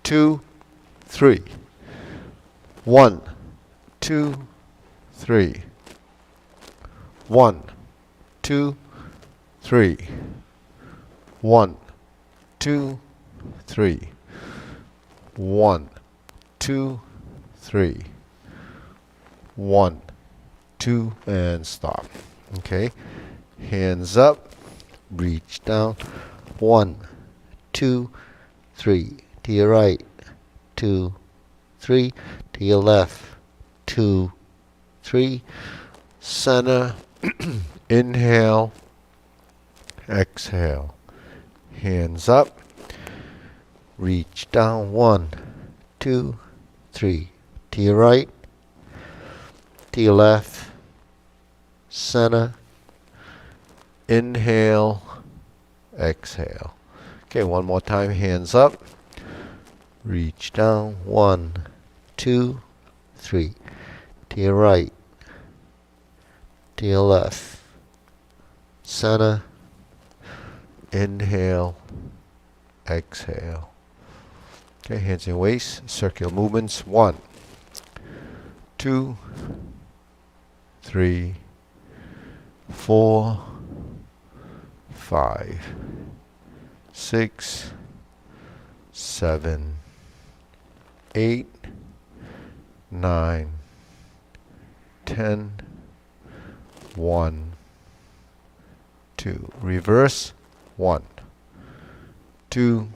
2, 3. 1, 2, 3. 1, 2, 3. 1, 2, 3. 1, 2, 3. 1, 2, and stop. Okay. Hands up. Reach down. 1, 2, 3. To your right. 2, 3. To your left. 2, 3. Center. Inhale. Exhale. Hands up. Reach down. 1, 2, 3. To your right. To your left. Center. Inhale. Exhale. Okay, one more time. Hands up. Reach down. 1, 2, 3. To your right. To your left. Center. Inhale. Exhale. Okay, hands in waist. Circular movements. 1, 2, 3, 4, 5, 6, 7, 8, 9, 10, 1, 2. Reverse. 1, 2,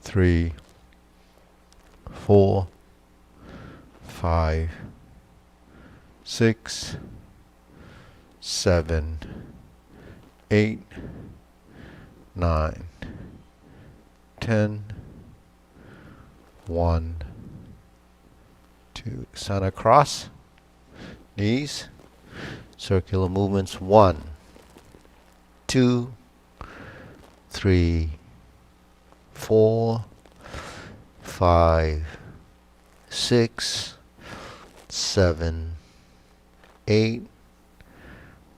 3, 4, 5, 6, 7, 8, 9, 10, 1, 2. Center cross. Knees. Circular movements. 1, 2, 3, 4, 5, 6, 7, 8,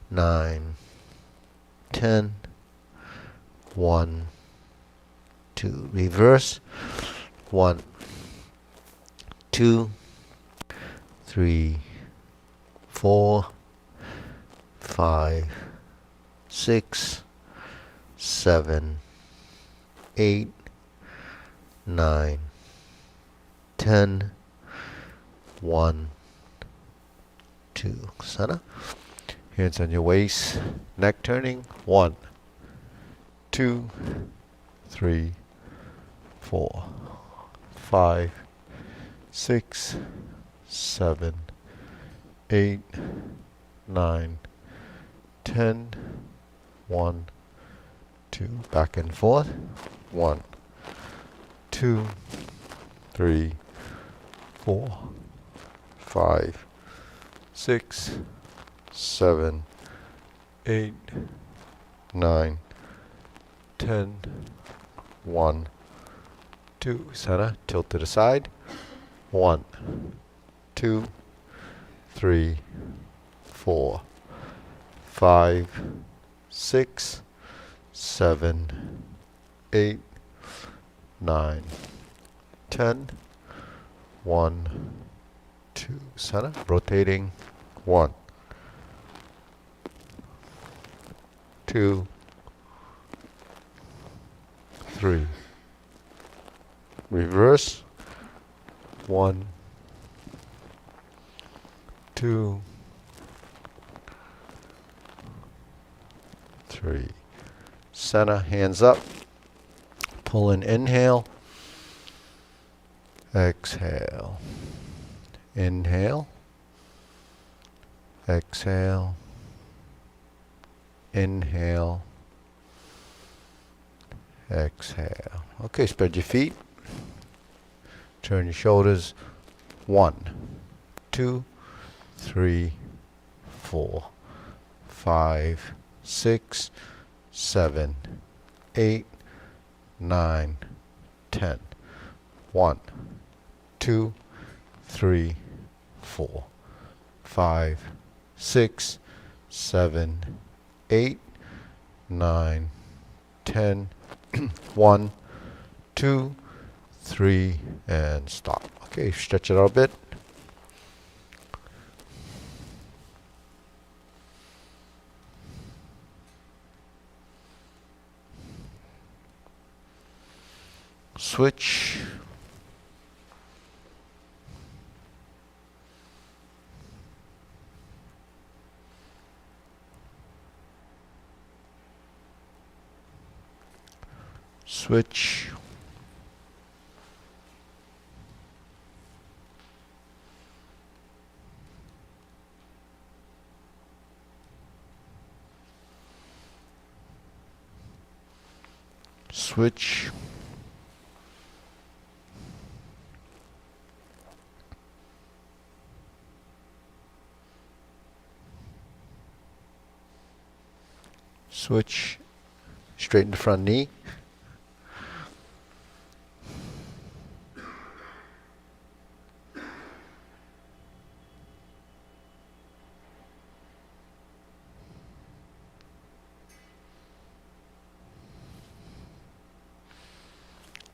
9, 10, 1, 2. Reverse. 1, 2, 3, 4, 5, 6, 7, 8, 9, 10, 1, 2. Center. Hands on your waist. Neck turning. 1, 2, 3, 4, 5, 6, 7, 8, 9, 10, 1, 2. Back and forth. 1, 2, 3, 4, 5, 6, 7, 8, 9, 10, 1, 2. Center. Tilt to the side. 1, 2, 3, 4, 5, 6, 7, 8, 9, 10, 1, 2. Center. Rotating. 1, 2, 3. Reverse. 1, 2, 3. Center. Hands up. Pull in. Inhale. Exhale. Inhale. Exhale. Inhale. Exhale. Okay, spread your feet. Turn your shoulders. 1, 2, 3, 4, 5, 6, 7, 8, 9, 10. 1, 2, 3, 4, 5, 6, 7, 8, 9, 10. 1, 2, 3, and stop. Okay, stretch it out a bit. Switch. Switch. Switch. Switch. Straighten the front knee.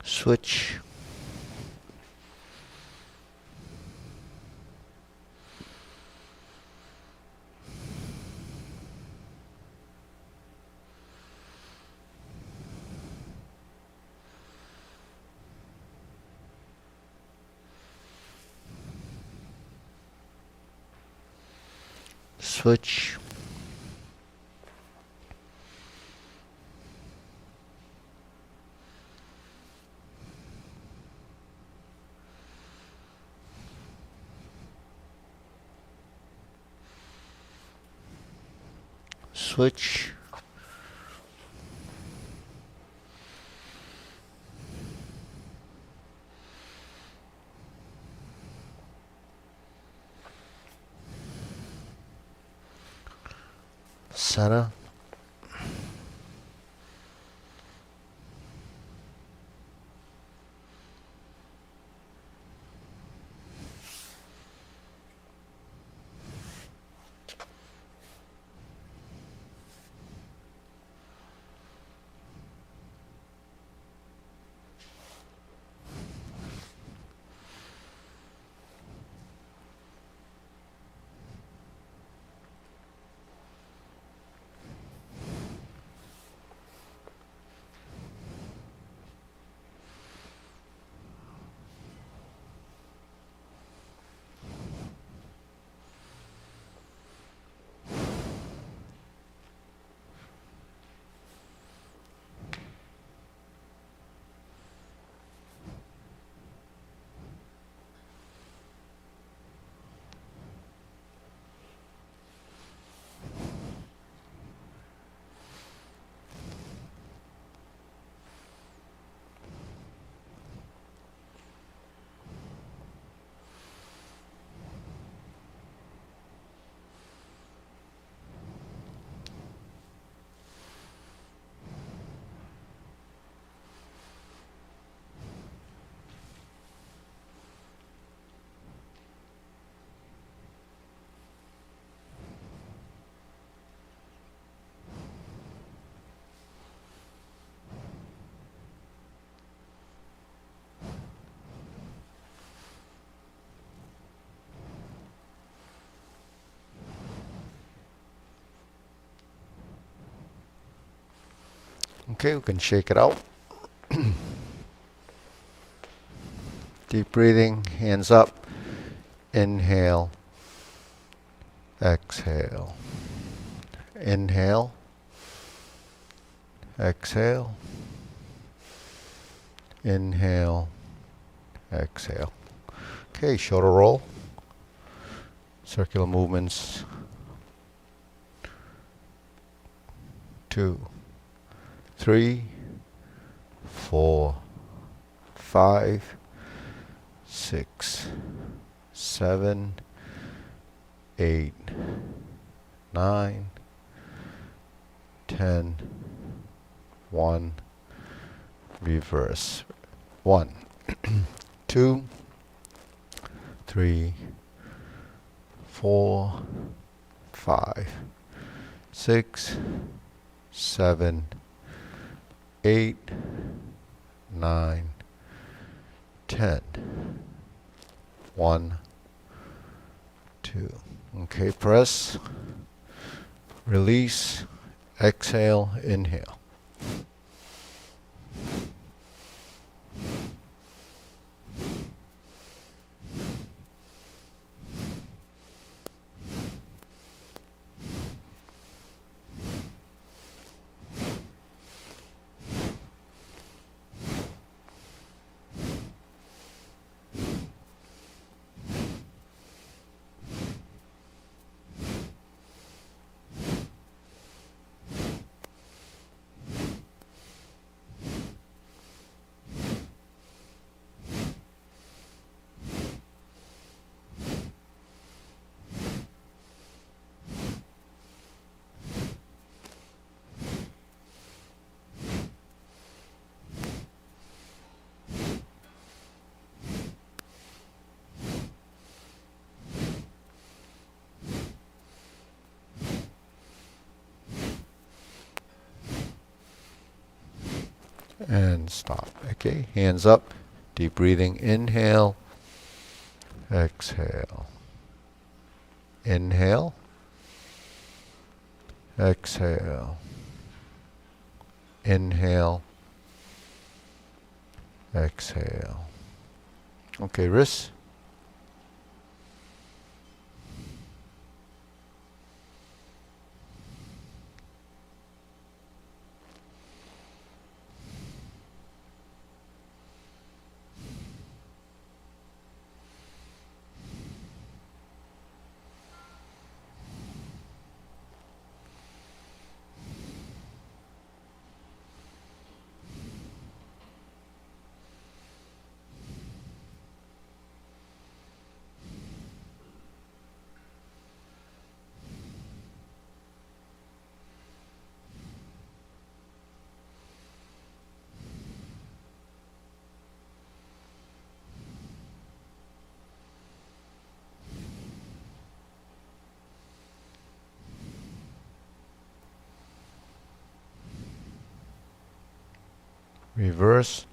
Switch. Switch. Switch. Center. Okay, we can shake it out. Deep breathing, hands up. Inhale, exhale. Inhale, exhale. Inhale, exhale. Okay, shoulder roll. Circular movements. 2, 3, 4, 5, 6, 7, 8, 9, 10, 1, reverse. 1, 2, 3, 4, 5, 6, 7, 8, 9, 10. 1, 2. Okay, press, release, exhale, inhale. And stop. Okay, hands up, deep breathing, inhale, exhale, inhale, exhale, inhale, exhale. Okay, wrists. Reverse.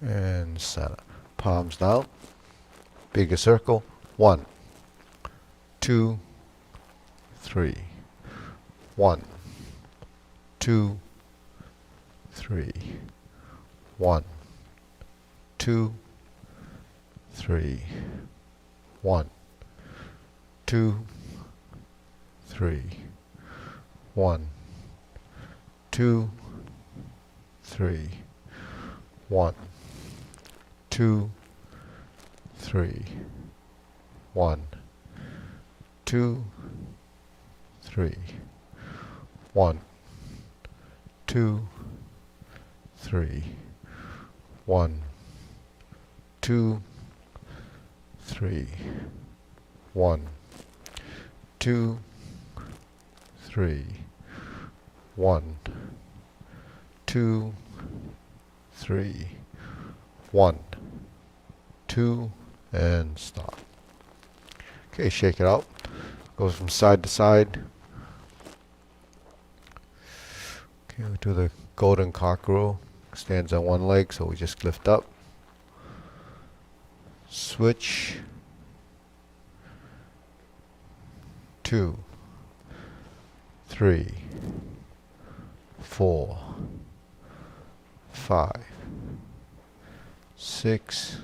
And center. Palms down. Bigger circle. 1, 2, 3. 1, 2, 3. 1, 2, 3. 1, 2, 3. 1, 2, 3. 1, 2, 3. 1, 2, 3. 1, 2, 3. 1, 2, 3. 1, 2, 3. 1, 2, 3. 1, 2, and stop. Okay, shake it out. Goes from side to side. Okay, we do the golden cockerel. Stands on one leg, so we just lift up. Switch. 2, 3, 4, 5, 6,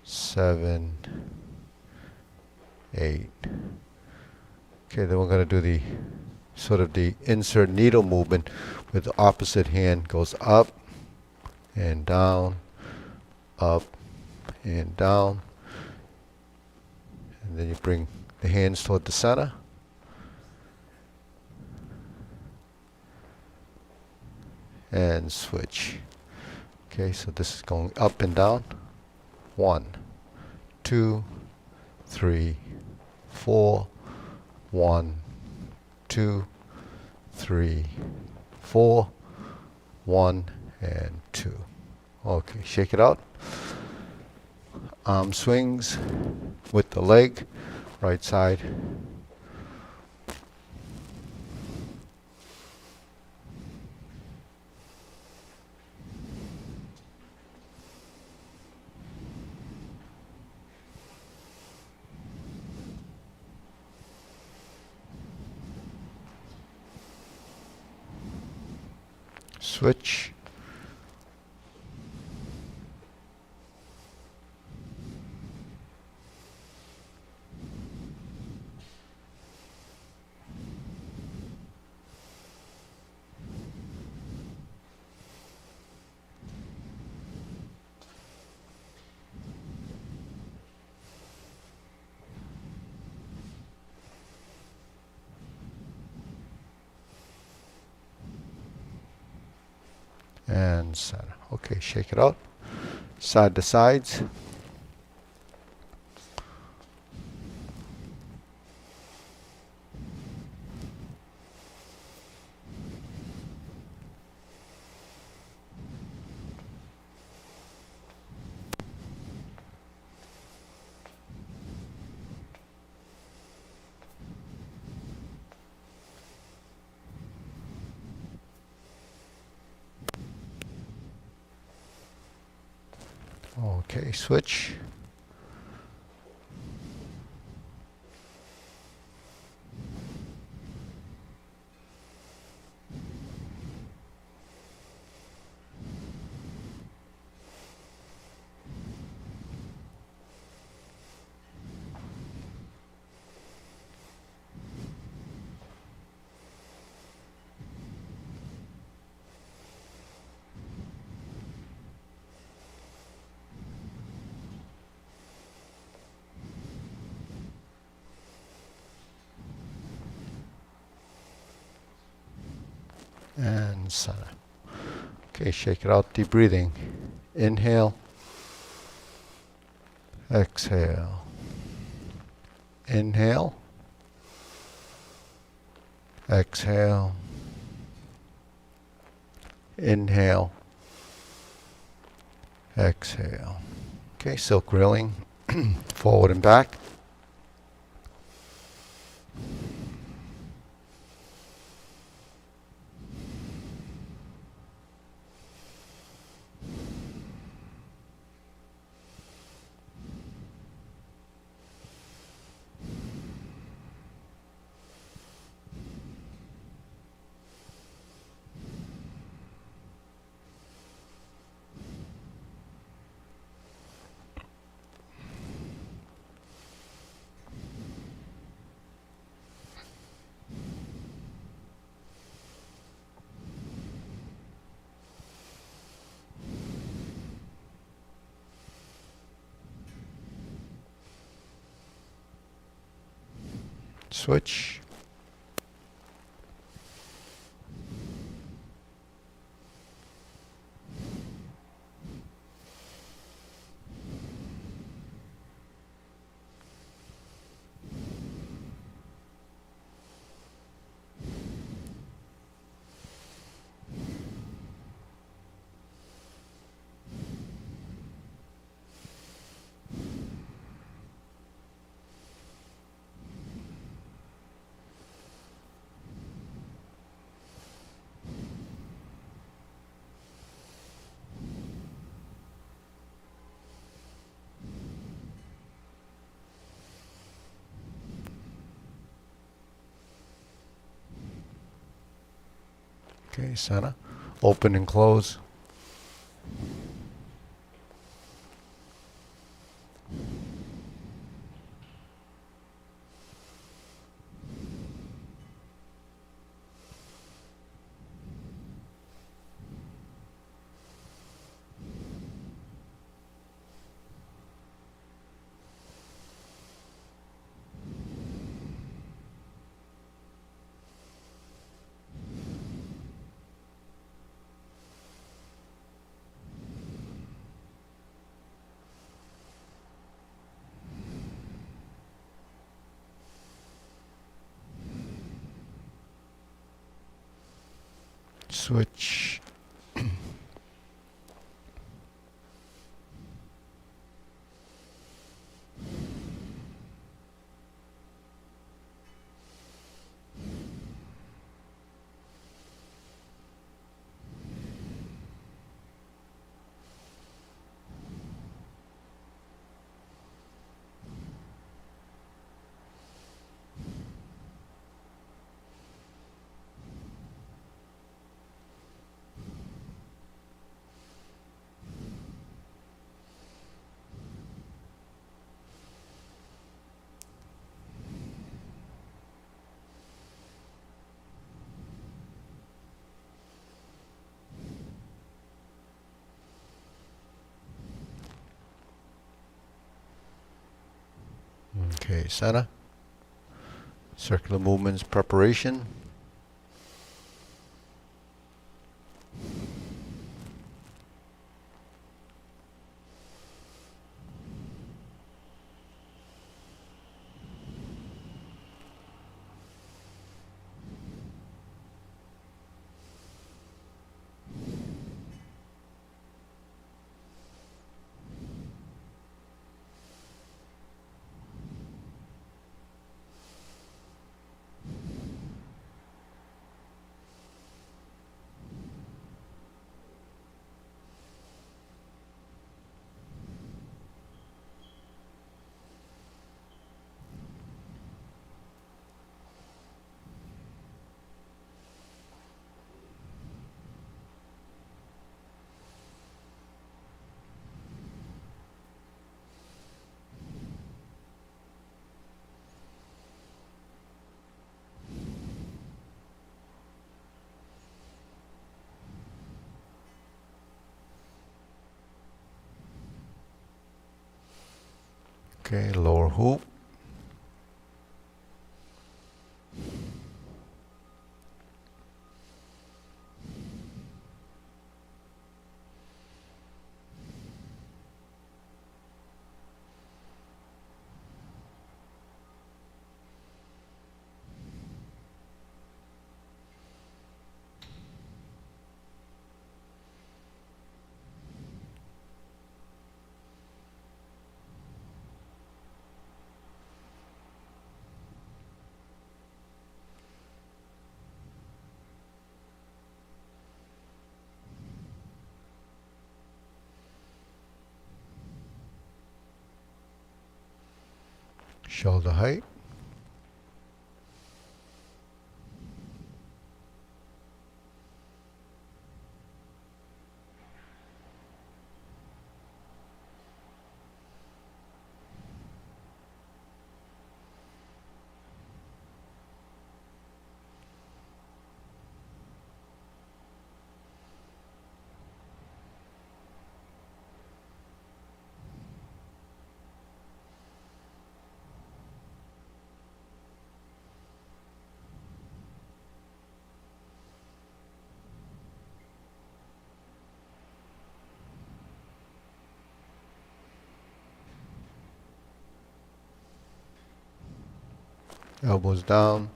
7, 8. Okay, then we're going to do the sort of the insert needle movement with the opposite hand. Goes up and down, up and down. And then you bring the hands toward the center. and switch. Okay, so this is going up and down. 1, 2, 3, 4. 1, 2, 3, 4. 1 and 2. Okay, shake it out. Arm swings with the leg, right side. Switch. And center. Okay, shake it out. Side to sides. Okay, switch. And center. Okay, shake it out. Deep breathing. Inhale. Exhale. Inhale. Exhale. Inhale. Exhale. Okay, silk grilling. Forward and back. Switch. Okay, center. Open and close. Switch. Okay, center. Circular movements preparation. Okay, lower hoop. Shoulder height. Elbows down.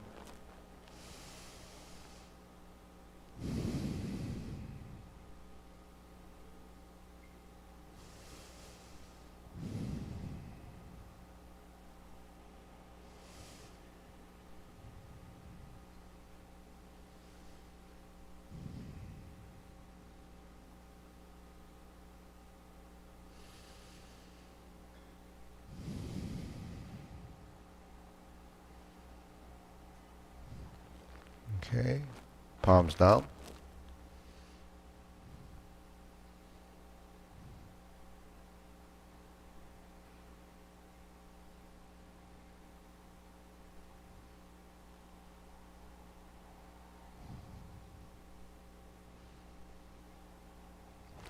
Okay, palms down.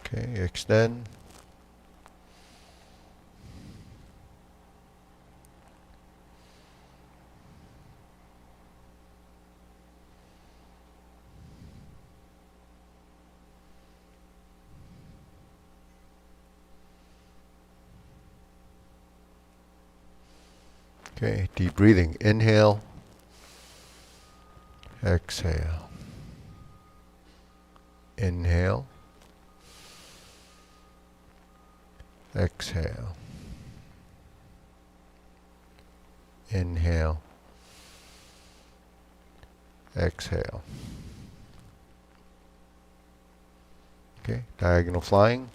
Okay, extend. Okay, deep breathing. Inhale. Exhale. Inhale. Exhale. Inhale. Exhale. Okay, diagonal flying.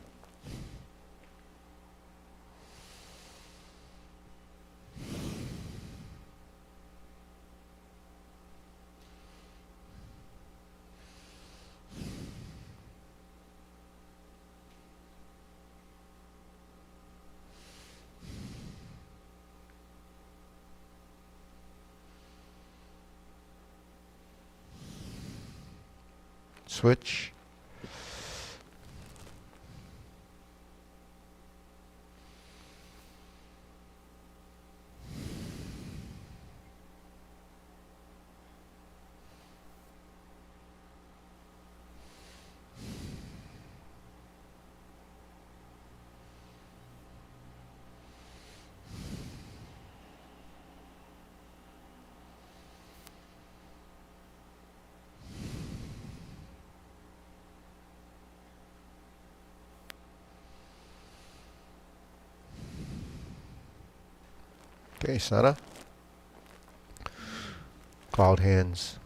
Switch. Okay, Sada. Cloud hands.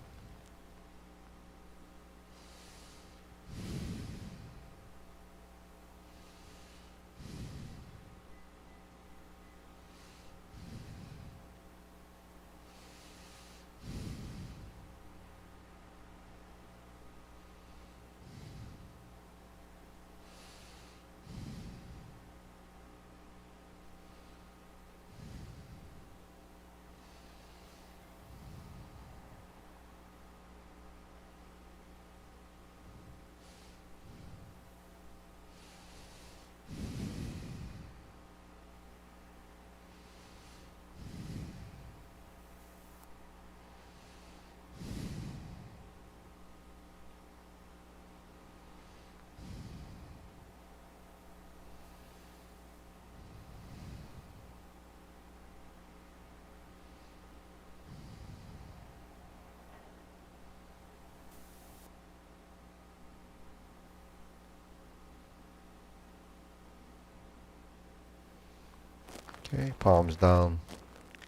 Okay, palms down.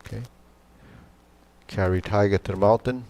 Okay. Carry tiger to the mountain.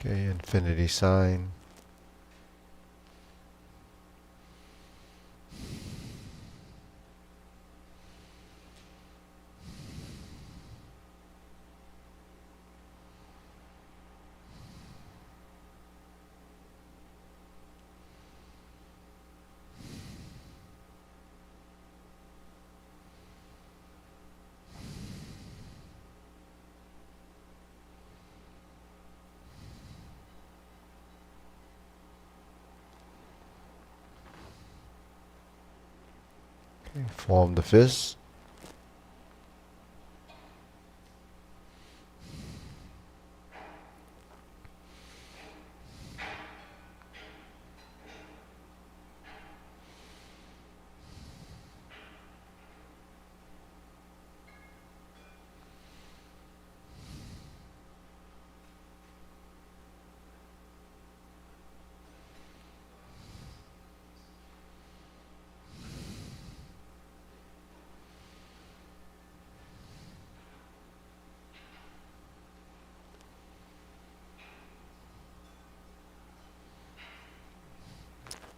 Okay, infinity sign. Form the fist.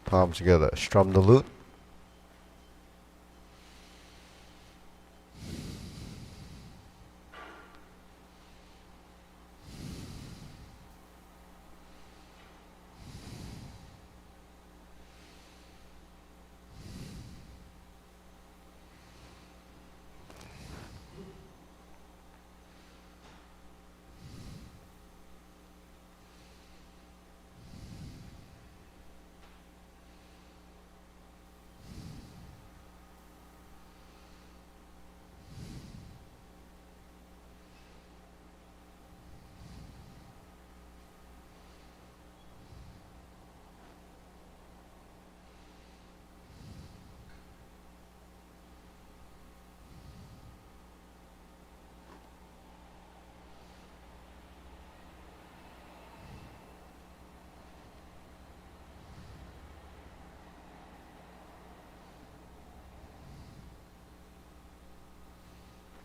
Palms together. Strum the lute.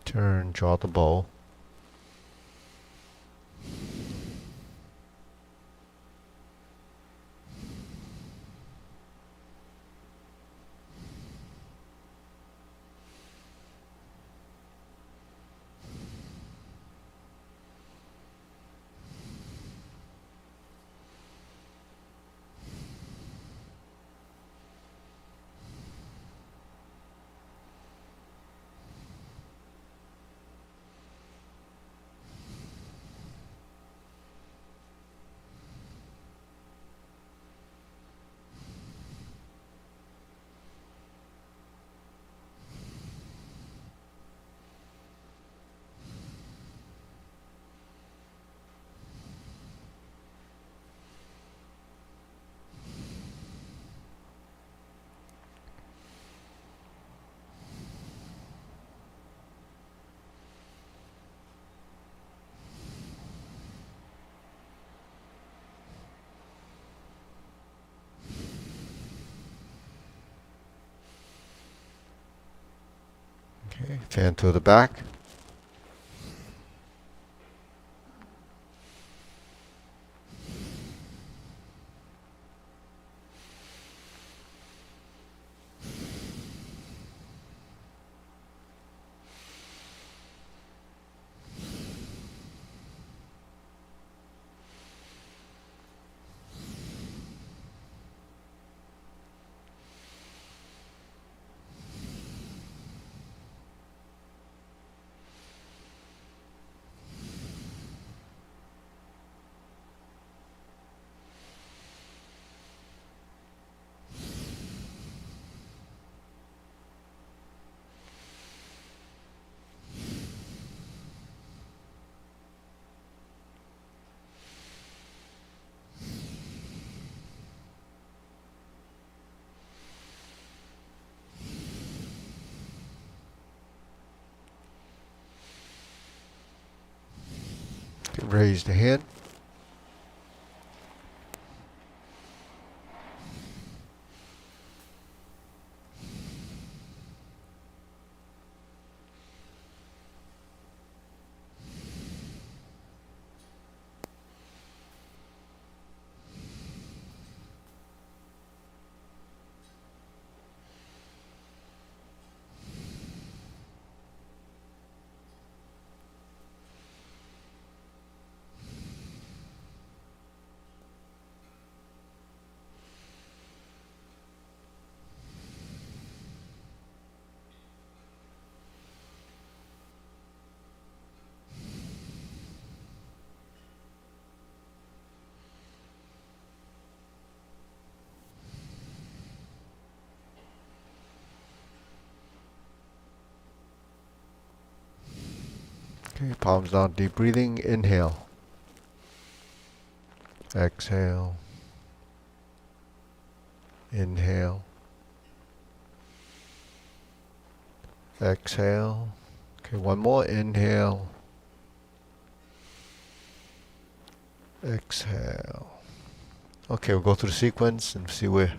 Turn, draw the bow. Okay, fan to the back. Raise the hand. Okay, palms down, deep breathing. Inhale. Exhale. Inhale. Exhale. Okay, one more. Inhale. Exhale. Okay, we'll go through the sequence and see where.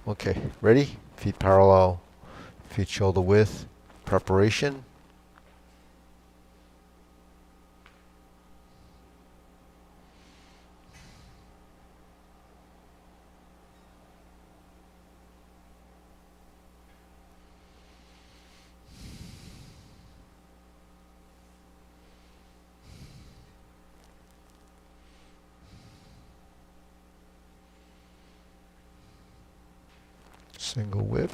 Okay, ready? Feet parallel, feet shoulder width. Preparation. Single whip.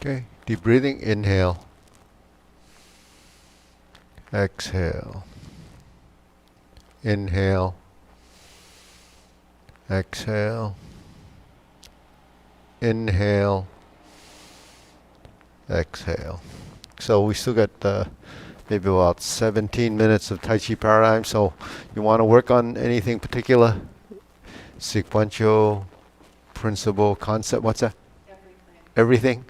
Okay, deep breathing, inhale, exhale, inhale, exhale, inhale, exhale. So we still got maybe about 17 minutes of Tai Chi Paradigm. So you want to work on anything particular? Sequential, principle, concept, what's that? Everything?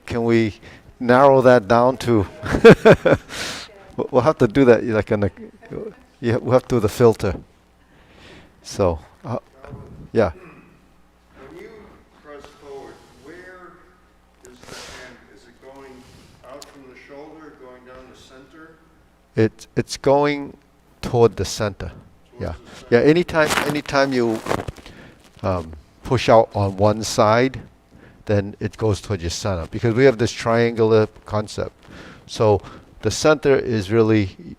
Can we narrow that down to? We'll have to do that like yeah, we'll have to do the filter. So, yeah. When you press forward, where is the hand? Is it going out from the shoulder, going down the center? It's going toward the center. Yeah. Towards the center? Yeah. Anytime you push out on one side, then it goes toward your center because we have this triangular concept. So the center is really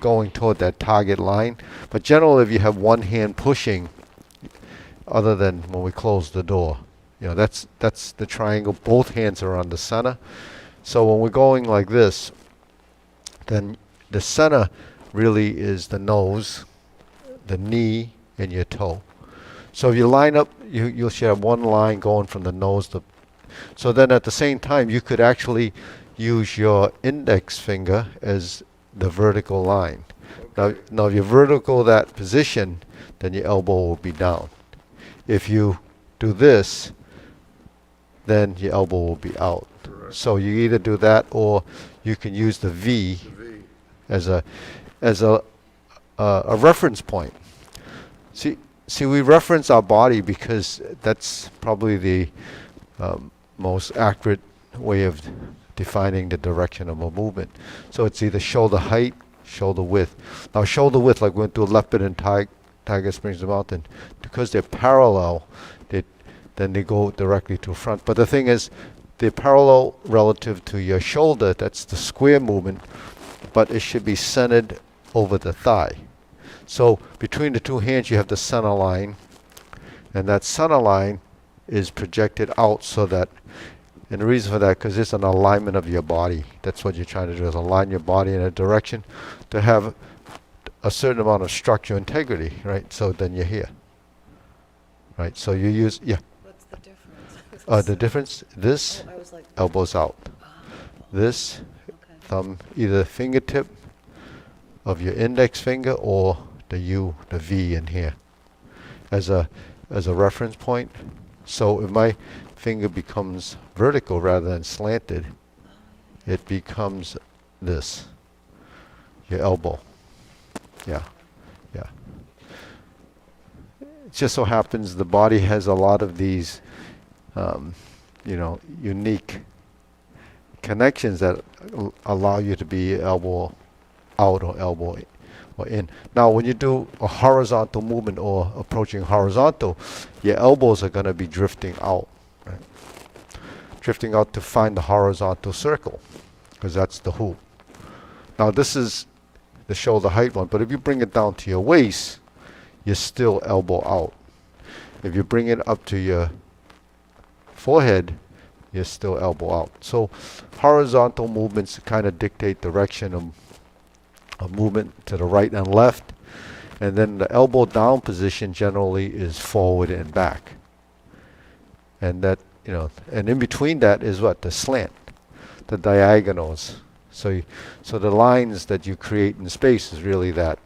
going toward that target line. But generally, if you have one hand pushing, other than when we close the door, that's the triangle. Both hands are on the center. So when we're going like this, then the center really is the nose, the knee, and your toe. So if you line up, you should have one line going from the nose to. So then at the same time, you could actually use your index finger as the vertical line. Okay. Now if you're vertical that position, then your elbow will be down. If you do this, then your elbow will be out. Correct. So you either do that or you can use the V The V. as a reference point. See, we reference our body because that's probably the most accurate way of defining the direction of a movement. So it's either shoulder height, shoulder width. Now shoulder width, like we went through leopard and tiger springs the mountain, because they're parallel, then they go directly to front. But the thing is, they're parallel relative to your shoulder. That's the square movement, but it should be centered over the thigh. So between the two hands, you have the center line, and that center line is projected out so that, and the reason for that, because it's an alignment of your body. That's what you're trying to do, is align your body in a direction to have a certain amount of structural integrity, right? So then you're here, right? So you use, yeah. What's the difference? The difference, this, I was like, elbows out. This, okay. thumb, either fingertip of your index finger or the U, the V in here, as a reference point. So if my finger becomes vertical rather than slanted, it becomes this, your elbow. Yeah, yeah. It just so happens the body has a lot of these, unique connections that allow you to be elbow out or elbow or in. Now, when you do a horizontal movement or approaching horizontal, your elbows are going to be drifting out, right? Drifting out to find the horizontal circle, because that's the hoop. Now, this is the shoulder height one, but if you bring it down to your waist, you're still elbow out. If you bring it up to your forehead, you're still elbow out. So horizontal movements kind of dictate direction of movement to the right and left. And then the elbow down position generally is forward and back. And that, and in between that is what? The slant, the diagonals. So the lines that you create in space is really that,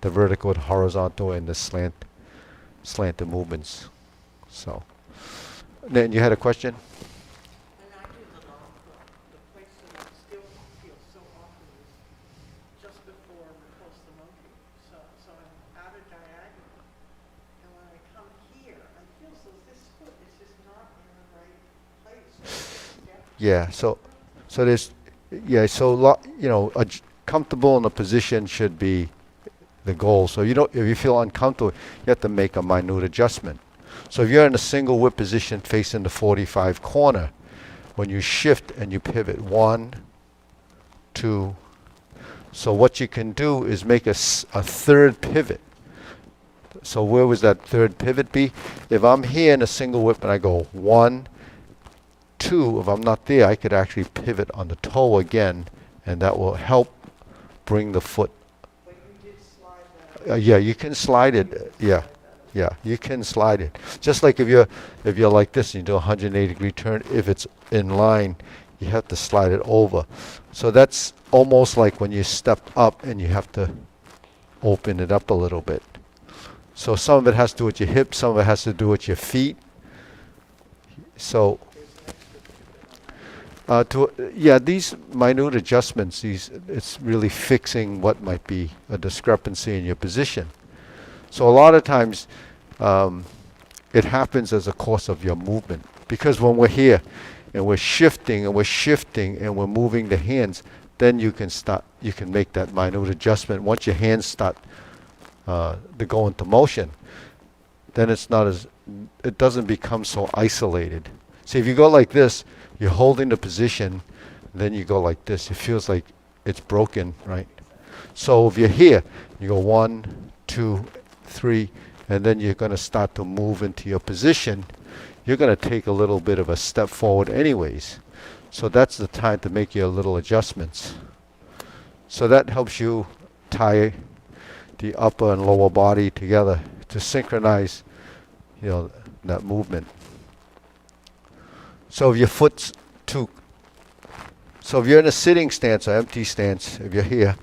the vertical, the horizontal, and the slanted movements. So, then you had a question? When I do the long walk, the place that I still feel so often is just before we close the monkey. So I'm out of diagonal. And when I come here, I feel so this foot is just not in the right place. Yeah. So there's, comfortable in a position should be the goal. So if you feel uncomfortable, you have to make a minute adjustment. So if you're in a single whip position facing the 45 corner, when you shift and you pivot, 1, 2. So what you can do is make a third pivot. So where was that third pivot be? If I'm here in a single whip and I go 1, 2, if I'm not there, I could actually pivot on the toe again, and that will help bring the foot. But you did slide that. Yeah, you can slide it. Yeah, yeah, you can slide it. Just like if you're like this and you do a 180-degree turn, if it's in line, you have to slide it over. So that's almost like when you step up and you have to open it up a little bit. So some of it has to do with your hips, some of it has to do with your feet. So, these minute adjustments, it's really fixing what might be a discrepancy in your position. So a lot of times, it happens as a course of your movement. Because when we're here, and we're shifting, and we're moving the hands, then you can make that minute adjustment. Once your hands start to go into motion, then it doesn't become so isolated. See, if you go like this, you're holding the position, then you go like this. It feels like it's broken, right? So if you're here, you go 1, 2, 3, and then you're going to start to move into your position. You're going to take a little bit of a step forward anyways. So that's the time to make your little adjustments. So that helps you tie the upper and lower body together to synchronize, that movement. So if your foot's so if you're in a sitting stance or empty stance, if you're here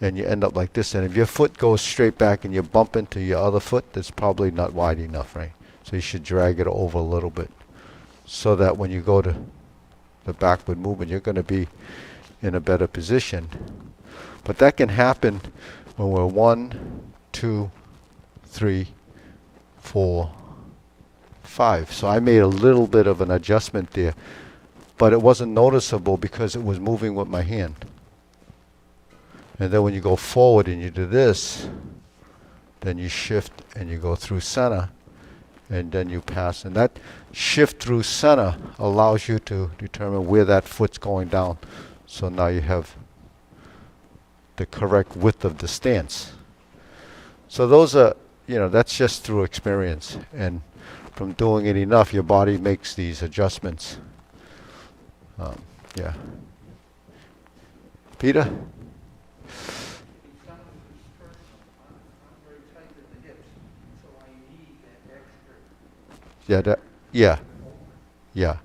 and you end up like this, and if your foot goes straight back and you bump into your other foot, that's probably not wide enough, right? So you should drag it over a little bit so that when you go to the backward movement, you're going to be in a better position. But that can happen when we're 1, 2, 3, 4, 5. So I made a little bit of an adjustment there, but it wasn't noticeable because it was moving with my hand. And then when you go forward and you do this, then you shift and you go through center, and then you pass. And that shift through center allows you to determine where that foot's going down. So now you have the correct width of the stance. So those are, that's just through experience. And from doing it enough, your body makes these adjustments. Yeah. Peter? Yeah, yeah, yeah.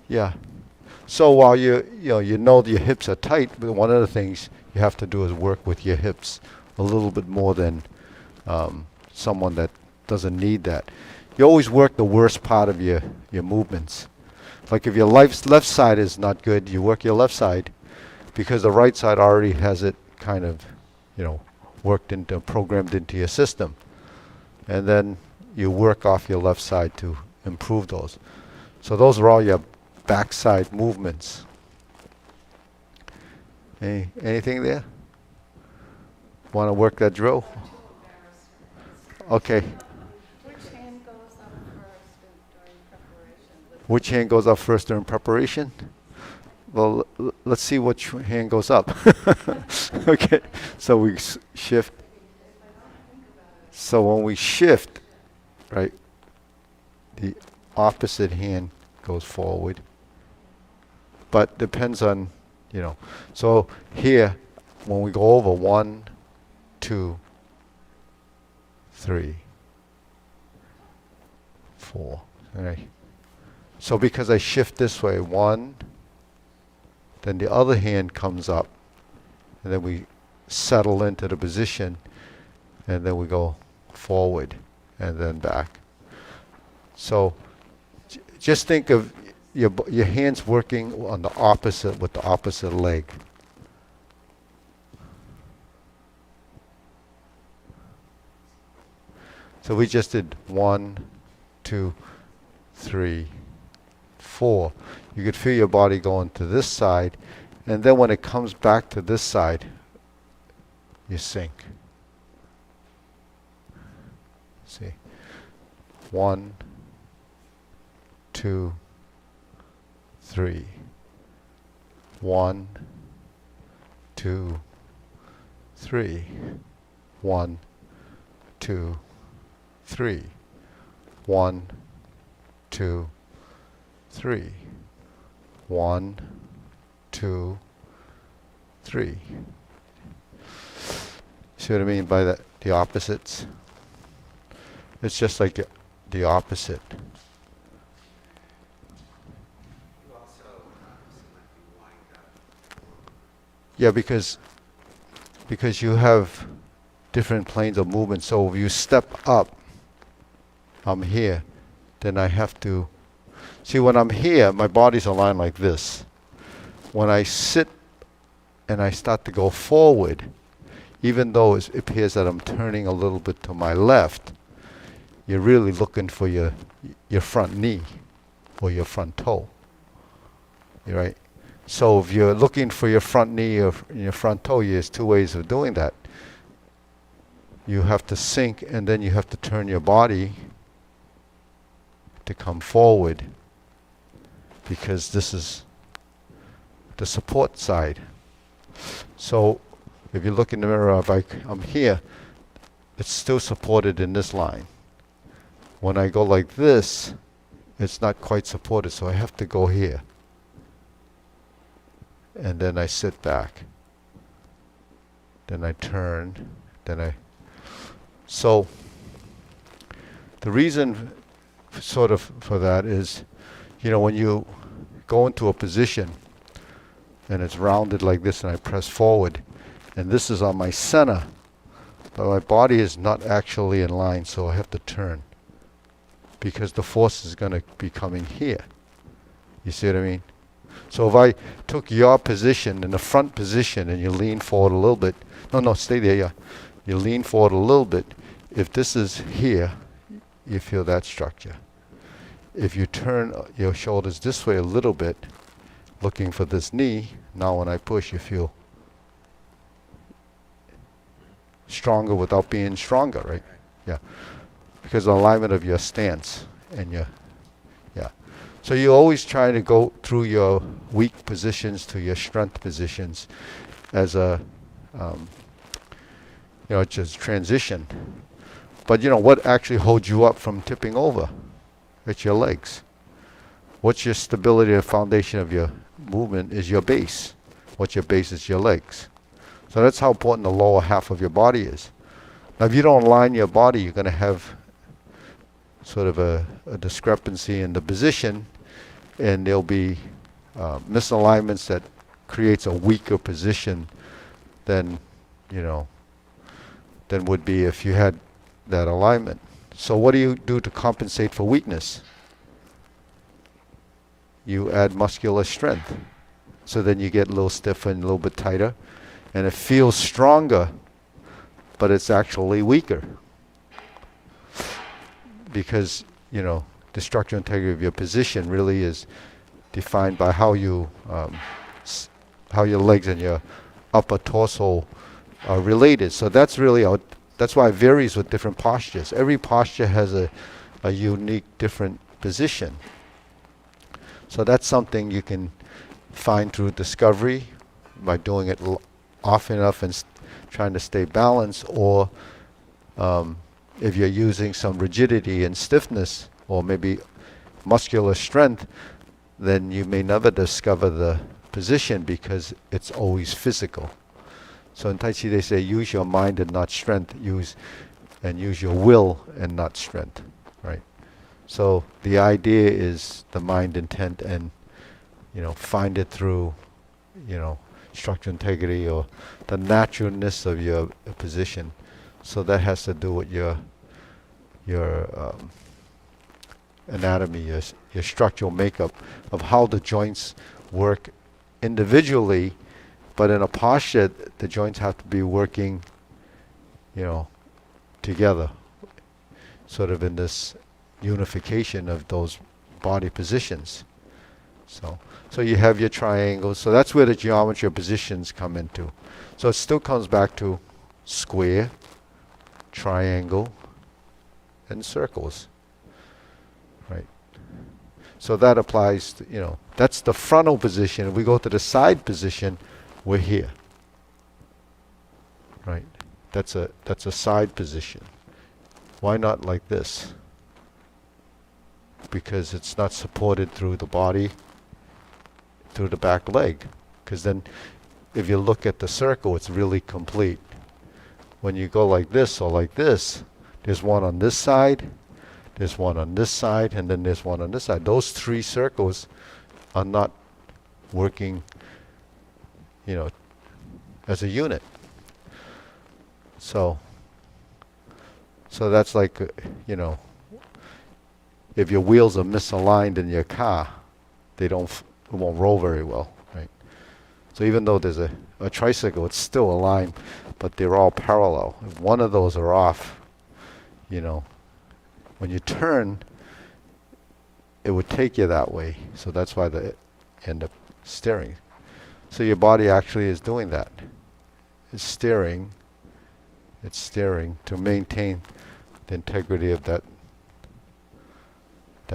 Yeah. So while you know your hips are tight, but one of the things you have to do is work with your hips a little bit more than someone that doesn't need that. You always work the worst part of your movements. Like if your left side is not good, you work your left side because the right side already has it kind of, programmed into your system. And then you work off your left side to improve those. So those are all your backside movements. Anything there? Want to work that drill? Okay. Which hand goes up first during preparation? Which hand goes up first during preparation? Well, let's see which hand goes up. Okay. So we shift. So when we shift, right, the opposite hand goes forward. But depends on, So here, when we go over 1, 2, 3, 4. Right. So because I shift this way, 1, then the other hand comes up, and then we settle into the position, and then we go forward and then back. So just think of your hands working on the opposite with the opposite leg. So we just did 1, 2, 3, 4. You could feel your body going to this side, and then when it comes back to this side, you sink. See, 1, 2, 3. 1, 2, 3. 1, 2, 3. 1, 2, 3. 1, 2, 3. See what I mean by that? The opposites? It's just like the opposite. You also seem like you wind up. Yeah, because you have different planes of movement. So if you step up, I'm here, then I have to see when I'm here, my body's aligned like this. When I sit and I start to go forward, even though it appears that I'm turning a little bit to my left, you're really looking for your front knee or your front toe. Right? So if you're looking for your front knee or your front toe, there's two ways of doing that. You have to sink and then you have to turn your body to come forward, because this is the support side. So if you look in the mirror, if I'm here, it's still supported in this line. When I go like this, it's not quite supported, so I have to go here. And then I sit back. Then I turn. So the reason sort of for that is, when you go into a position and it's rounded like this and I press forward and this is on my center, but my body is not actually in line, so I have to turn because the force is going to be coming here. You see what I mean? So if I took your position in the front position and you lean forward a little bit, no, stay there, yeah. You lean forward a little bit. If this is here, you feel that structure. If you turn your shoulders this way a little bit, looking for this knee, now when I push, you feel stronger without being stronger, right? Yeah. Because of the alignment of your stance and yeah. So you always try to go through your weak positions to your strength positions as a, just transition. But what actually holds you up from tipping over? It's your legs. What's your stability and foundation of your movement is your base. What's your base is your legs. So that's how important the lower half of your body is. Now if you don't align your body, you're going to have sort of a discrepancy in the position, and there'll be misalignments that creates a weaker position than would be if you had that alignment. So what do you do to compensate for weakness? You add muscular strength. So then you get a little stiffer and a little bit tighter, and it feels stronger, but it's actually weaker. Because, the structural integrity of your position really is defined by how your legs and your upper torso are related. So that's really that's why it varies with different postures. Every posture has a unique different position. So that's something you can find through discovery by doing it often enough and trying to stay balanced, or if you're using some rigidity and stiffness or maybe muscular strength, then you may never discover the position because it's always physical. So in Tai Chi they say use your mind and not strength, use your will and not strength, right? So the idea is the mind intent and find it through structural integrity or the naturalness of your position. So that has to do with your anatomy, your structural makeup of how the joints work individually, but in a posture the joints have to be working together, sort of in this unification of those body positions. So you have your triangles. So that's where the geometry of positions come into. So it still comes back to square, triangle, and circles, right? So that applies to, that's the frontal position. If we go to the side position, we're here, right? That's a side position. Why not like this? because it's not supported through the body, through the back leg. Because then if you look at the circle, it's really complete. When you go like this or like this, there's one on this side, there's one on this side, and then there's one on this side. Those three circles are not working, you know, as a unit. So that's like, you know, if your wheels are misaligned in your car, it won't roll very well, right? So even though there's a tricycle, it's still aligned, but they're all parallel. If one of those are off, you know, when you turn, it would take you that way. So that's why they end up steering. So your body actually is doing that. It's steering to maintain the integrity of that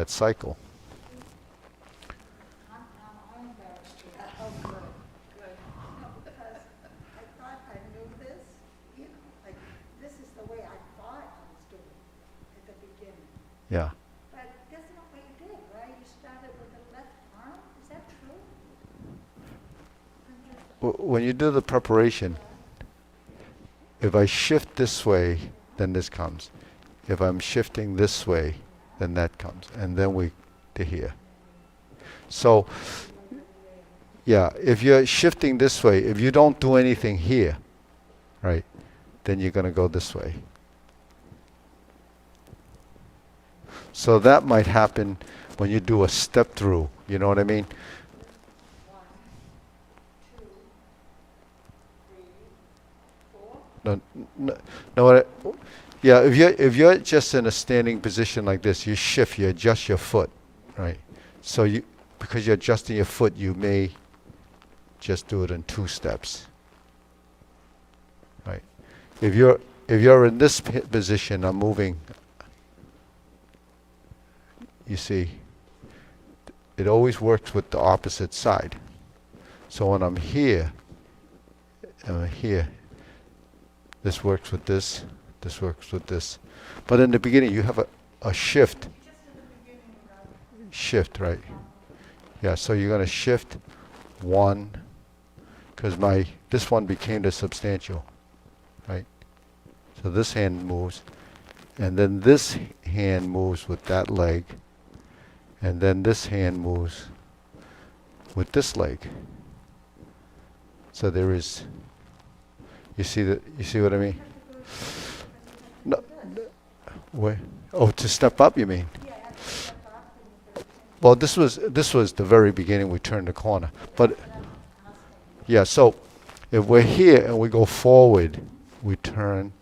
cycle. I'm embarrassed to. Oh, good, good. No, because I thought I knew this, you know, like, this is the way I thought I was doing at the beginning. Yeah. But that's not what you did, right? You started with the left arm, is that true? I'm just, When you do the preparation, if I shift this way, then this comes. If I'm shifting this way, then that comes. And then we to here. So, yeah, if you're shifting this way, if you don't do anything here, right, then you're going to go this way. So that might happen when you do a step through. You know what I mean? 1, 2, 3, 4. No, no, what yeah, if you're just in a standing position like this, you shift, you adjust your foot, right? So because you're adjusting your foot, you may just do it in 2 steps, right? If you're in this position, I'm moving. You see, it always works with the opposite side. So when I'm here, this works with this. This works with this. But in the beginning, you have a shift. Shift, right? Yeah, so you're going to shift 1, because this one became the substantial, right? So this hand moves, and then this hand moves with that leg, and then this hand moves with this leg. So there is, you see what I mean? No, where? Oh, to step up, you mean? Well, this was the very beginning. We turned the corner, but yeah. So if we're here and we go forward, we turn,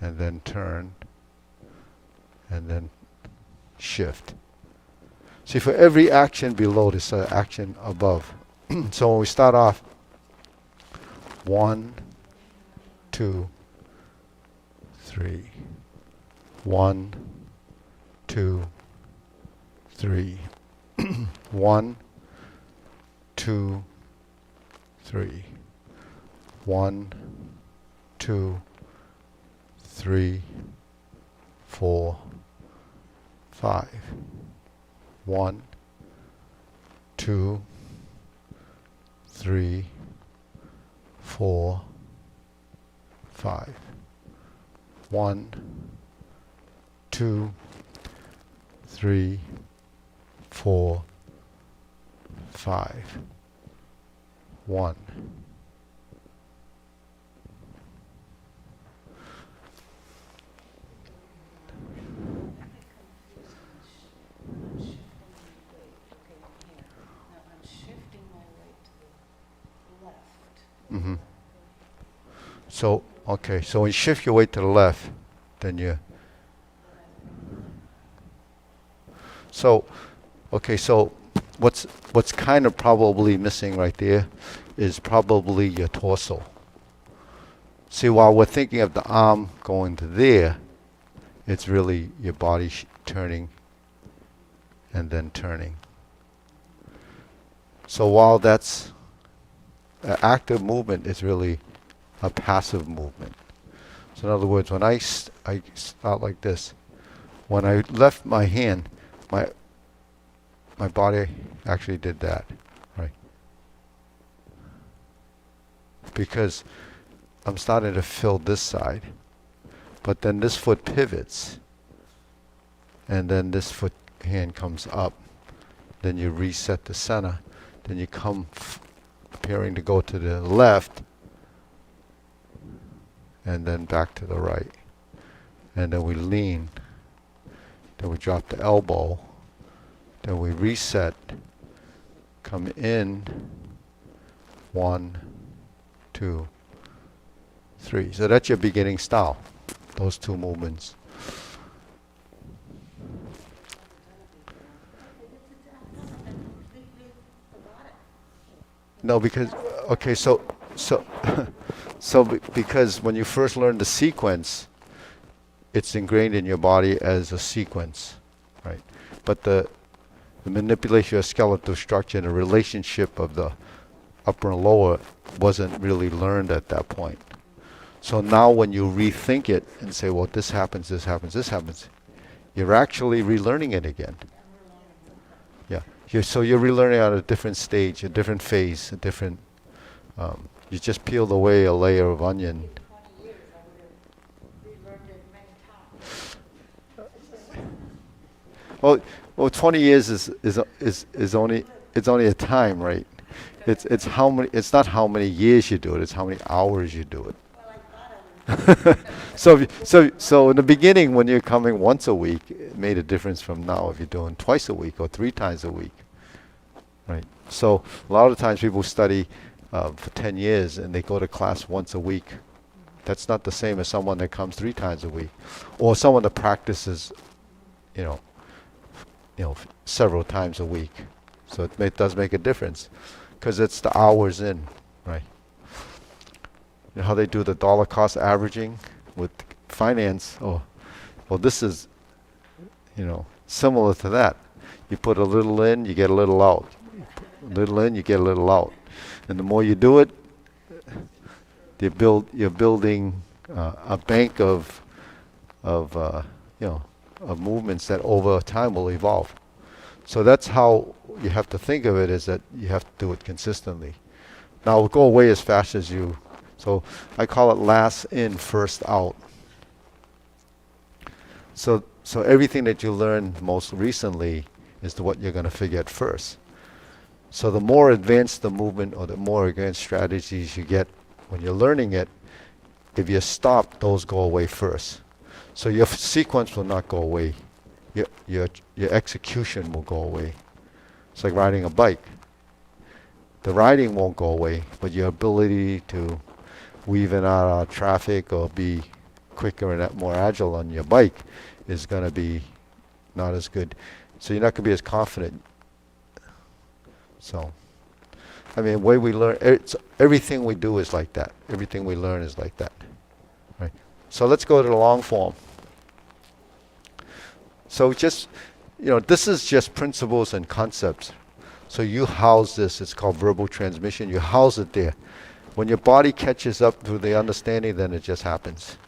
and then shift. See, for every action below, there's an action above. So when we start off, 1, 2, 3. 1, 2, 3. 1, 2, 3. 1, 2, 3, 4, 5. 1, 2, 3, 4, 5. 1, 2, 3, 4, 5. 1. Mm-hmm. So, okay, so when you shift your weight to the left, then you... So, okay, so what's kind of probably missing right there is probably your torso. See, while we're thinking of the arm going to there, it's really your body turning and then turning. So while that's an active movement, it's really a passive movement. So in other words, when I start like this, when I left my hand, my my body actually did that, right? Because I'm starting to feel this side, but then this foot pivots, and then this foot hand comes up. Then you reset the center. Then you come appearing to go to the left, and then back to the right. And then we lean. Then we drop the elbow. Then we reset. Come in. 1, 2, 3. So that's your beginning style. Those two movements. No, because okay, so because when you first learn the sequence, it's ingrained in your body as a sequence, right? But the manipulation of skeletal structure and the relationship of the upper and lower wasn't really learned at that point. So now when you rethink it and say, well, this happens, this happens, this happens, you're actually relearning it again. Yeah. So you're relearning at a different stage, a different phase, a different. You just peeled away a layer of onion. 20 years, I would have relearned it many times. Well, 20 years is only it's only a time, right? It's how many. It's not how many years you do it. It's how many hours you do it. Well, I thought I would. So in the beginning, when you're coming once a week, it made a difference from now if you're doing twice a week or 3 times a week, right? So a lot of times people study for 10 years and they go to class once a week. That's not the same as someone that comes 3 times a week, or someone that practices, you know, several times a week. So it does make a difference, because it's the hours in, right? You know how they do the dollar cost averaging with finance? Oh, well, this is, similar to that. You put a little in, you get a little out. A little in, you get a little out. And the more you do it, you're building a bank of movements that over time will evolve. So that's how you have to think of it, is that you have to do it consistently. Now it'll go away as fast as you. So I call it last in, first out. So everything that you learn most recently is what you're going to forget first. So the more advanced the movement or the more advanced strategies you get when you're learning it, if you stop, those go away first. So your sequence will not go away. Your execution will go away. It's like riding a bike. The riding won't go away, but your ability to weave in and out of traffic or be quicker and more agile on your bike is going to be not as good. So you're not going to be as confident. So, I mean, the way we learn, everything we do is like that. Everything we learn is like that. Right? So let's go to the long form. So just, this is just principles and concepts. So you house this. It's called verbal transmission. You house it there. When your body catches up through the understanding, then it just happens.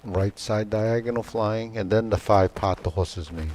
right side diagonal flying, and then the 5 pot the horse's knee.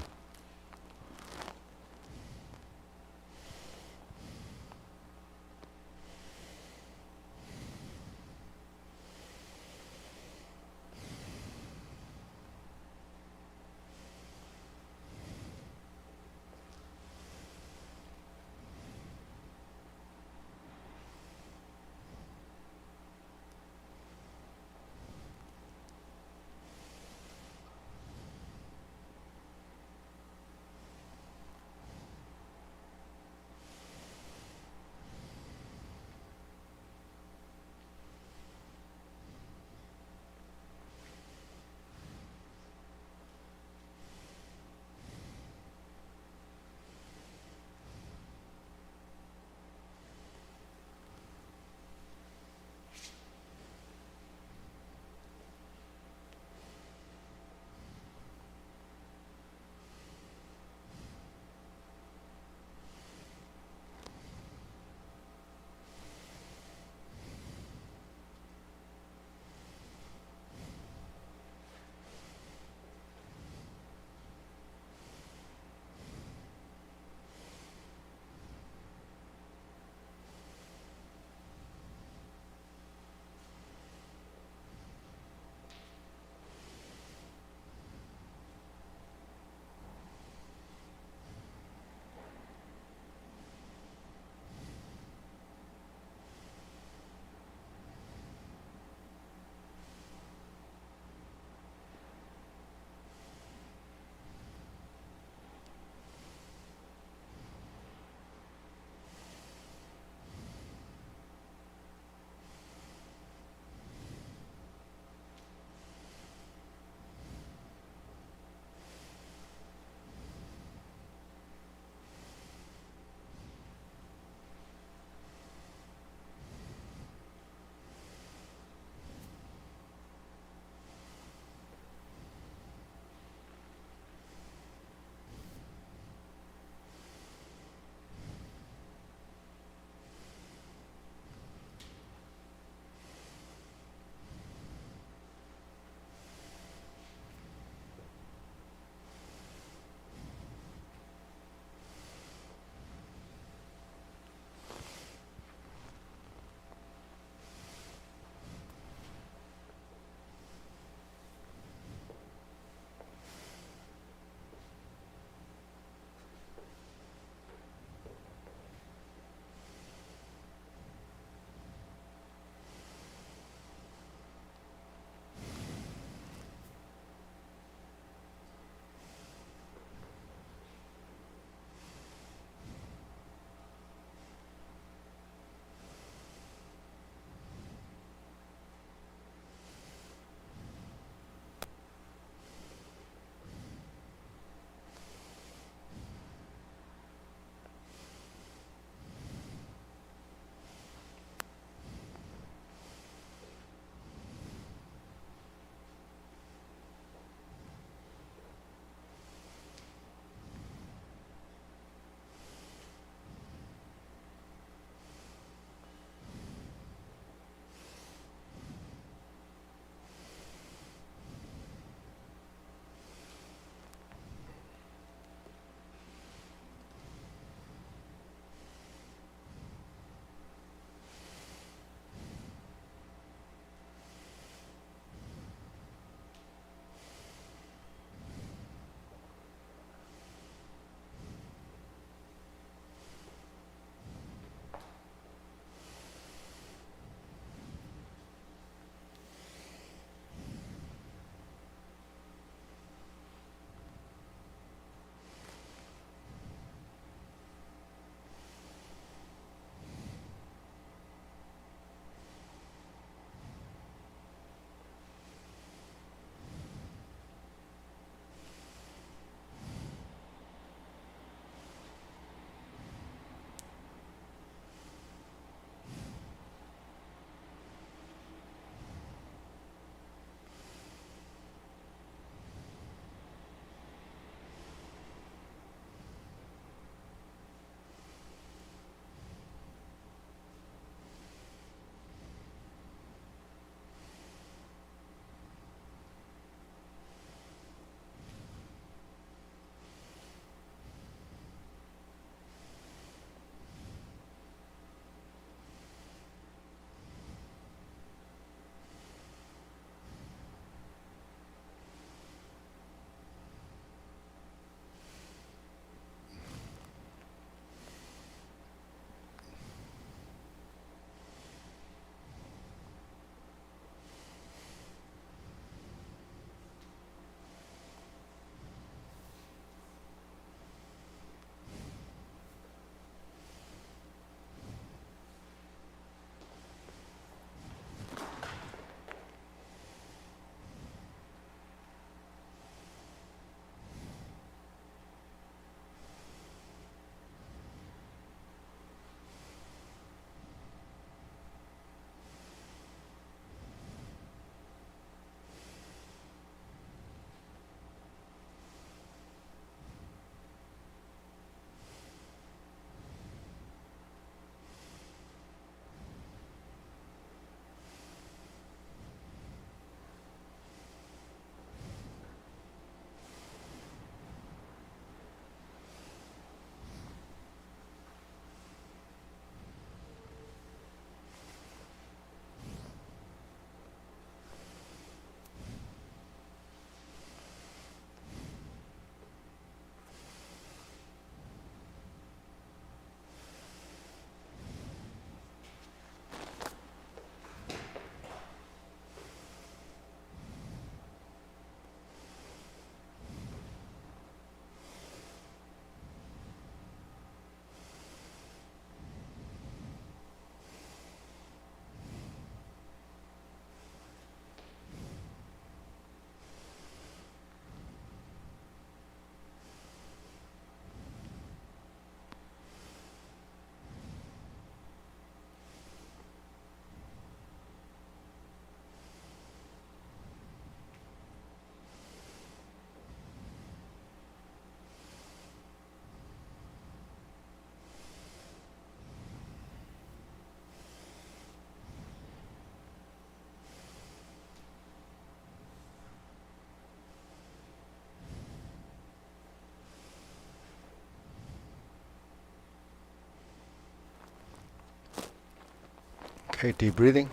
Okay, deep breathing.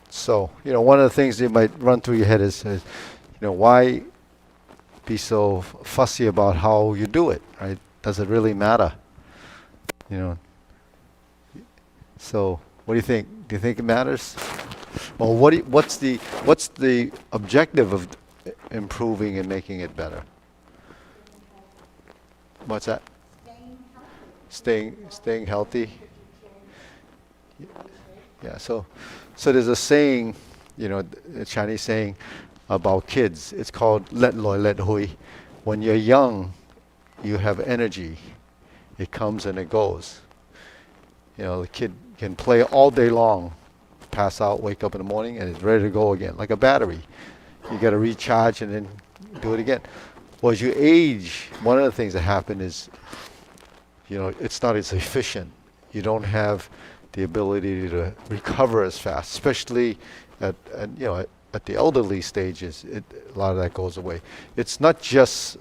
So, one of the things that might run through your head is why be so fussy about how you do it, right? Does it really matter? You know. So, what do you think? Do you think it matters? Well, what's the objective of improving and making it better? What's that? Staying healthy. Yeah. So there's a saying, a Chinese saying about kids. It's called "let loi let hui." When you're young, you have energy. It comes and it goes. The kid can play all day long, pass out, wake up in the morning, and it's ready to go again, like a battery. You got to recharge and then do it again. Well, as you age, one of the things that happen is, it's not as efficient. You don't have the ability to recover as fast, especially at the elderly stages. A lot of that goes away. It's not just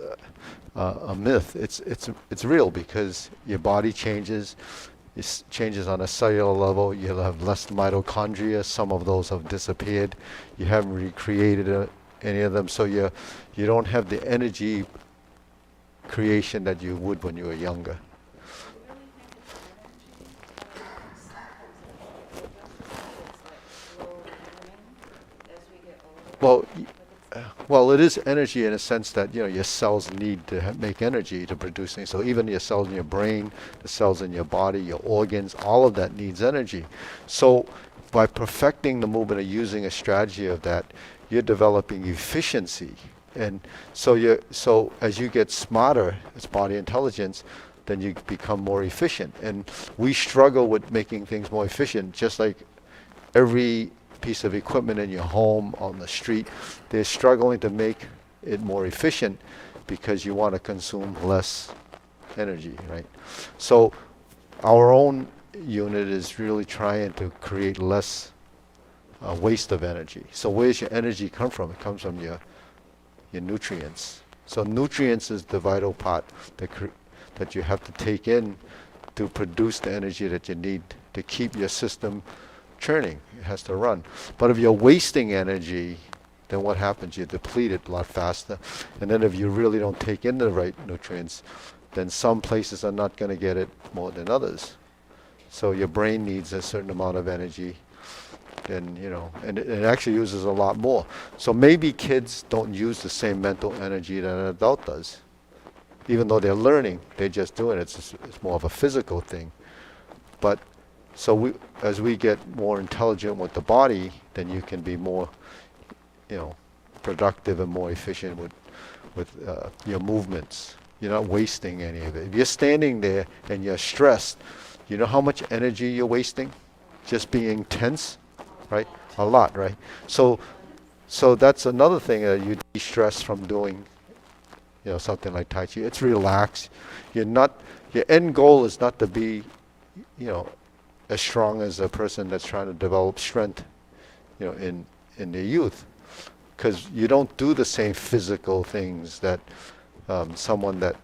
a myth. It's real because your body changes. It changes on a cellular level. You'll have less mitochondria. Some of those have disappeared. You haven't recreated any of them, so you don't have the energy creation that you would when you were younger. Well, well, it is energy in a sense that your cells need to make energy to produce things. So even your cells in your brain, the cells in your body, your organs, all of that needs energy. So by perfecting the movement or using a strategy of that, you're developing efficiency. And so as you get smarter, it's body intelligence, then you become more efficient. And we struggle with making things more efficient, just like every piece of equipment in your home, on the street. They're struggling to make it more efficient because you want to consume less energy, right? So our own unit is really trying to create less waste of energy. So where's your energy come from? It comes from your nutrients. So nutrients is the vital part that you have to take in to produce the energy that you need to keep your system churning. It has to run. But if you're wasting energy, then what happens? You deplete it a lot faster. And then if you really don't take in the right nutrients, then some places are not going to get it more than others. So your brain needs a certain amount of energy, and and it actually uses a lot more. So maybe kids don't use the same mental energy that an adult does. Even though they're learning, they're just doing it. It's more of a physical thing. But so as we get more intelligent with the body, then you can be more, productive and more efficient with your movements. You're not wasting any of it. If you're standing there and you're stressed, you know how much energy you're wasting? Just being tense, right? A lot, right? So that's another thing that you de-stress from doing, something like Tai Chi. It's relaxed. Your end goal is not to be, as strong as a person that's trying to develop strength, in their youth, because you don't do the same physical things that someone that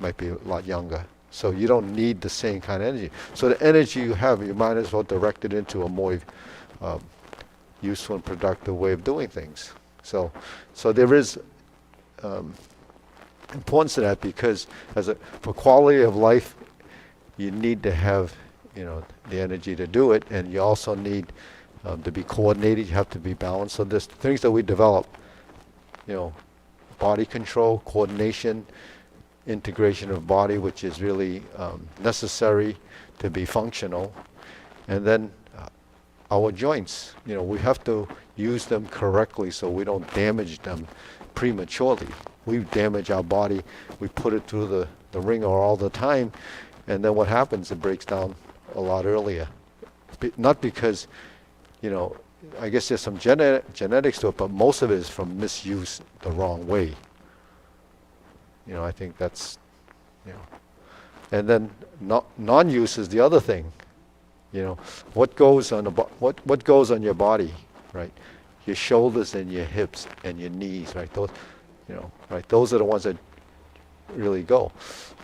might be a lot younger. So you don't need the same kind of energy. So the energy you have, you might as well direct it into a more useful and productive way of doing things. So there is importance to that, because for quality of life, you need to have the energy to do it, and you also need to be coordinated. You have to be balanced. So there's things that we develop, body control, coordination, integration of body, which is really necessary to be functional. And then our joints, we have to use them correctly so we don't damage them prematurely. We damage our body, we put it through the ringer all the time, and then what happens? It breaks down a lot earlier. Not because, I guess there's some genetics to it, but most of it is from misuse the wrong way. I think that's, and then non-use is the other thing. You know, what goes on what goes on your body, right? Your shoulders and your hips and your knees, right? Those, you know, right? Those are the ones that really go.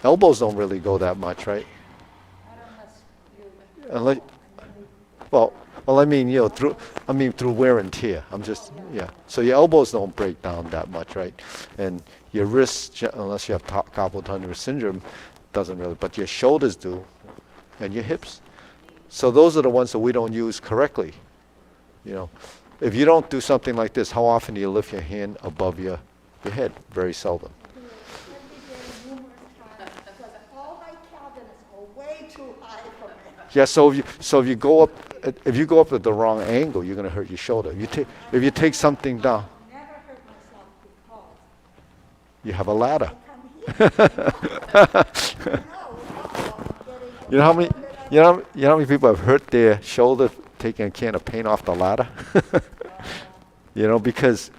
Elbows don't really go that much, right? Unless, well, I mean, you know, through wear and tear. I'm just, yeah. So your elbows don't break down that much, right? And your wrists, unless you have carpal tunnel syndrome, doesn't really. But your shoulders do, and your hips. So those are the ones that we don't use correctly. You know, if you don't do something like this, how often do you lift your hand above your head? Very seldom. Every day, numerous times, because all my cabinets are way too high for me. Yeah. So if you go up at the wrong angle, you're going to hurt your shoulder. If you take something down, I never hurt myself because you have a ladder. I come here. You know how many people have hurt their shoulder taking a can of paint off the ladder? You know, because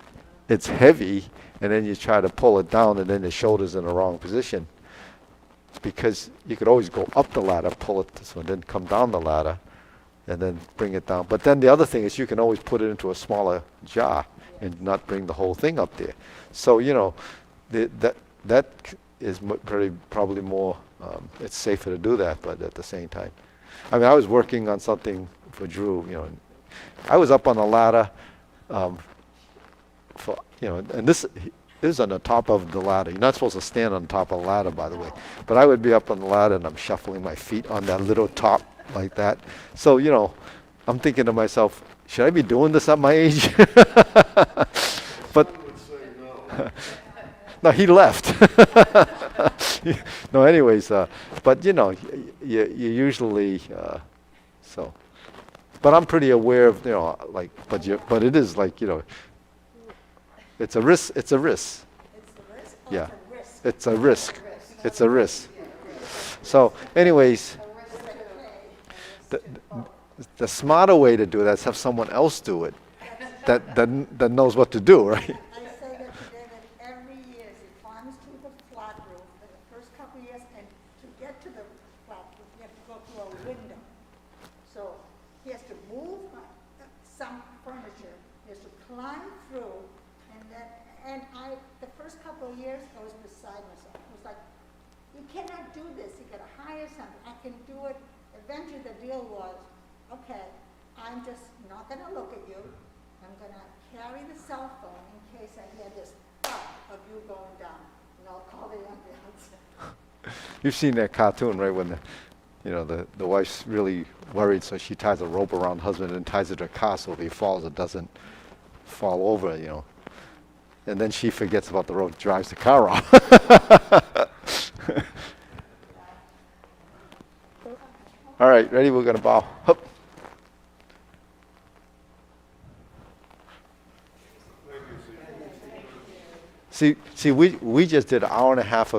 it's heavy, and then you try to pull it down, and then the shoulder's in the wrong position. It's because you could always go up the ladder, pull it this way, then come down the ladder, and then bring it down. But then the other thing is you can always put it into a smaller jar and not bring the whole thing up there. So, you know, that is probably more, it's safer to do that, but at the same time. I mean, I was working on something for Drew, you know, I was up on the ladder, for, you know, and this is on the top of the ladder. You're not supposed to stand on top of the ladder, by the way. But I would be up on the ladder and I'm shuffling my feet on that little top like that. So, you know, I'm thinking to myself, should I be doing this at my age? But I would say no. no, he left. No, anyways, but you know, you usually, so. But I'm pretty aware of, you know, like, but it is like, you know, it's a risk. It's a risk. Yeah. It's a risk. It's a risk. So, anyways, the smarter way to do that is have someone else do it that knows what to do, right? I say that to David every year. He climbs to the flat roof for the first couple of years, and to get to the flat roof, you have to go through a window. So he has to move some furniture. He has to climb through, the first couple of years, I was beside myself. I was like, you cannot do this. You got to hire somebody. I can do it. Eventually, the deal was, okay, I'm just not going to look at you. I'm going to carry the cell phone in case I hear this thud of you going down, and I'll call the ambulance. You've seen that cartoon, right? When the wife's really worried, so she ties a rope around the husband and ties it to a car so if he falls, it doesn't fall over, you know. And then she forgets about the rope, drives the car off. All right, ready? We're going to bow. Hup. See, we just did an hour and a half of